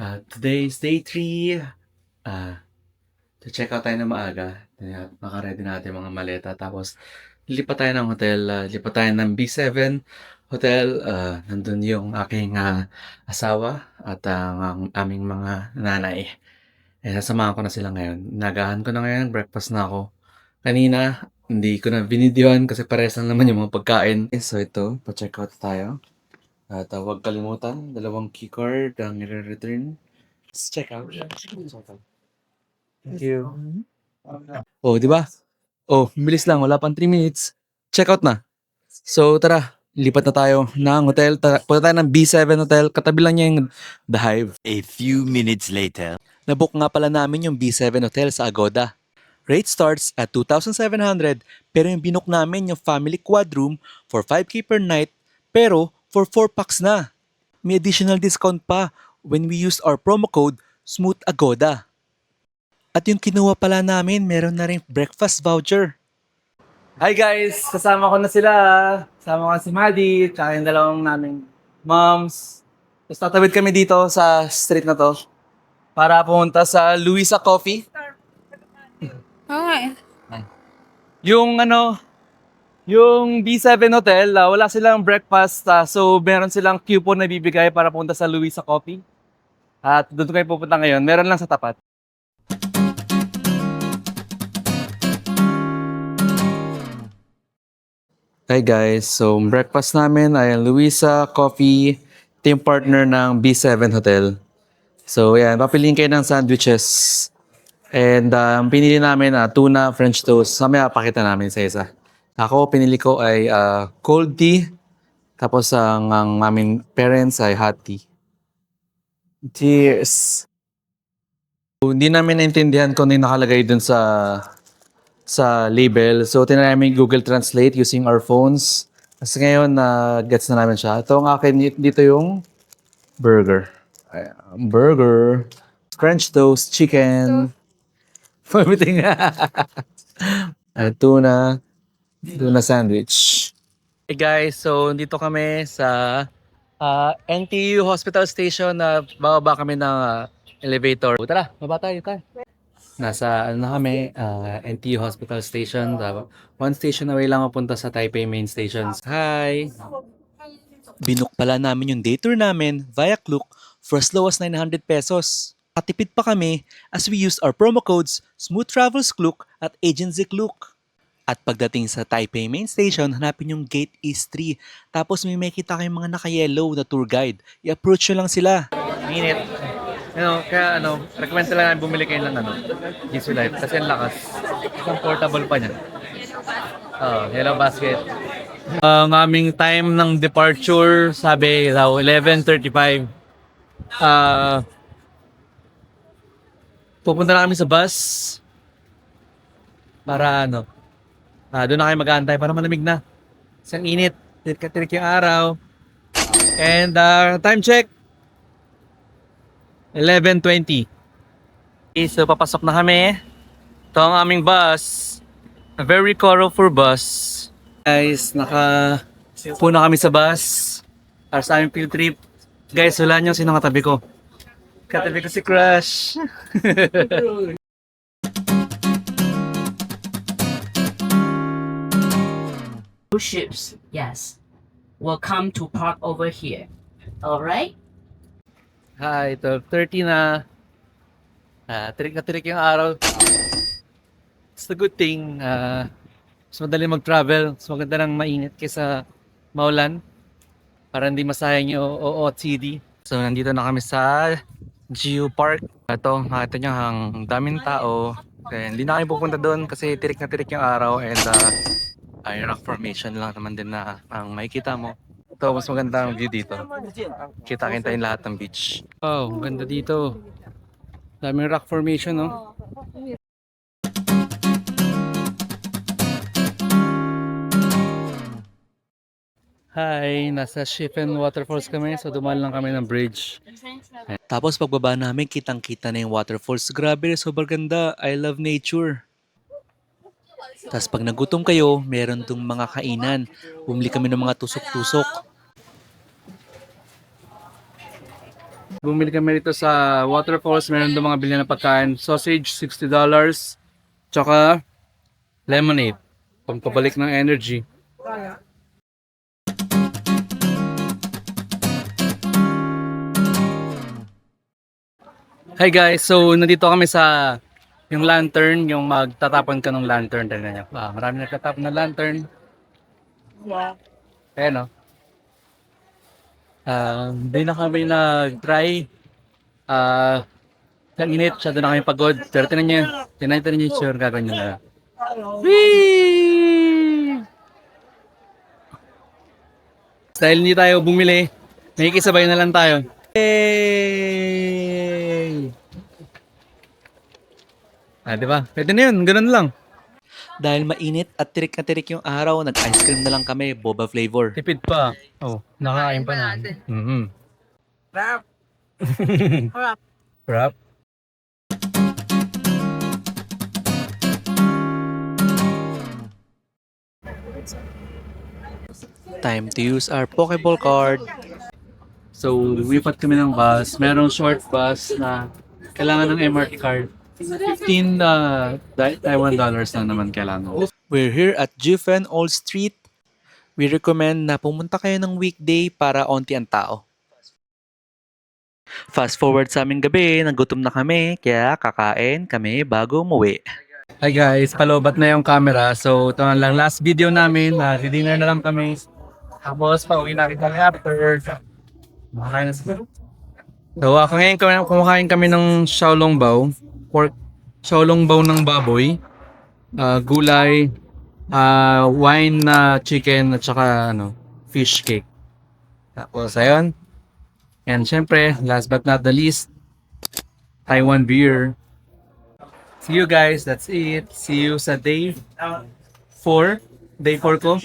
Today is day 3. Ah, check out tayo ng maaga. Maka-ready natin mga maleta. Tapos, lilipat tayo ng hotel. Lilipat tayo ng B7 Hotel. Nandun yung aking asawa at ang aming mga nanay. Sasamahan ko na sila ngayon. Nagahan ko na ngayon. Breakfast na ako. Kanina, hindi ko na binidyohan kasi pares lang naman yung mga pagkain. So ito, pa-check out tayo. At huwag kalimutan, 2 keycard ang i-return. Let's check out. Thank you. Oh, di ba? Oh, bilis lang. Wala pang 3 minutes. Check out na. So, tara. Lipat na tayo ng hotel. Punta tayo ng B7 Hotel. Katabi lang niya yung The Hive. A few minutes later. Nabook nga pala namin yung B7 Hotel sa Agoda. Rate starts at 2,700 pero yung binook namin yung family quad room for 5K per night pero for 4 packs na. May additional discount pa when we used our promo code SMOOTHAGODA. At yung kinuha pala namin, meron na rin breakfast voucher. Hi guys! Kasama ko na sila. Kasama ko si Maddie, tsaka yung dalawang naming moms. Tapos tatawid kami dito sa street na to para pumunta sa Luisa Coffee. Okay. Yung B7 Hotel, wala silang breakfast. So meron silang coupon na bibigay para pumunta sa Luisa Coffee. At doon kayo pupunta ngayon. Meron lang sa tapat. Hi guys, so breakfast namin ay Luisa Coffee, team partner ng B7 Hotel. So yan, papiliin kayo ng sandwiches. And pinili namin tuna French toast. Mamaya pakita namin sa isa. Ako, pinili ko ay cold tea. Tapos ang aming parents ay hot tea. Cheers! So, hindi namin naintindihan kung ano yung nakalagay dun sa label. So, tinry namin Google Translate using our phones. Kasi ngayon, gets na namin siya. Ito ang akin, dito yung burger. Burger. French toast, chicken. Everything. Tuna. Tuna sandwich. Hey guys, so dito kami sa NTU Hospital Station na bababa kami ng elevator. Tara, baba tayo. Nasa na kami, NTU Hospital Station. One station away lang mapunta sa Taipei Main Station. Hi! Binook pala namin yung day tour namin via Klook for as low as 900 pesos. Katipid pa kami as we used our promo codes Smooth Travels Klook at Agency Klook. At pagdating sa Taipei Main Station, hanapin yung Gate East 3. Tapos may makita kayong mga naka-yellow na tour guide. I-approach nyo lang sila. Minute. Recommend talaga bumili kayo ng Easy Life kasi ang lakas. Comfortable pa niya. Hello basket. Ang aming time ng departure, sabi daw 11:35. Pupunta na kami sa bus para doon na kayo mag-aantay para malamig na. Isang init, tirik yung araw. And time check, 11:20. Okay, so papasok na kami. Ito ang aming bus. A very colorful bus. Guys, puna kami sa bus. Para sa aming field trip. Guys, wala niyo sino katabi ko. Katabi ko si Crush. Cruise ships, yes, will come to park over here. All right? Hi, 12:30 na. Tirik na tirik yung araw. It's a good thing. Mas madali mag-travel. Mas maganda ng mainit kaysa maulan. Para hindi masayang yung OOTD. So, nandito na kami sa Geo Park. Ito, makita nyo ang daming tao. Then, hindi na kami pupunta doon kasi tirik na tirik yung araw. And rock formation lang naman din na ang makikita mo. Ito, mas maganda ang view dito. Kita-kita yung lahat ng beach. Wow, ganda dito. Daming rock formation, no? Hi, nasa Shifen Waterfalls kami. So, dumaan lang kami ng bridge. Tapos, pagbaba namin, kitang-kita na yung waterfalls. Grabe, sobrang ganda. I love nature. Tapos pag nagutom kayo, meron tong mga kainan. Bumili kami ng mga tusok-tusok. Bumili kami rito sa Waterfalls. Meron doon mga bilhin na pagkain. Sausage, $60. Tsaka lemonade. Pampabalik ng energy. Hi guys, so nandito kami sa yung lantern, yung magtatapon ka ng lantern. Tignan niyo. Marami nagtatapon ng lantern. Ayan o. Hindi na kami nag-try. Ang init, siya doon na kami pagod. Pero tinan niyo yung sure gagawin nyo na. Whee! Dahil hindi tayo bumili, nakikisabay na lang tayo. Yay! Diba? Pwede na yun, ganun lang. Dahil mainit at tirik na tirik yung araw, nag-ice cream na lang kami, boba flavor. Tipid pa. Oh, nakakain pa na. Mm-hmm. Rap. Wrap. Time to use our Pokeball card. So, lumipat kami ng bus. Merong short bus na kailangan ng MRT card. 15 Taiwan dollars na naman kailangan. We're here at Jifen Old Street. We recommend na pumunta kayo ng weekday para onti ang tao. Fast forward sa aming gabi, nagutom na kami, kaya kakain kami bago umuwi. Hi guys, palobat na yung camera. So, ito na lang last video namin. Dinner na lang kami. Tapos, pauwi na kami after. Kumakain na sila. So, ngayon kumakain kami ng xiaolongbao. Pork xiaolongbao ng baboy. Gulay. Wine na chicken at saka fish cake. Tapos, ayun. And syempre, last but not the least, Taiwan beer. See you guys. That's it. See you sa day 4. Day 4 ko.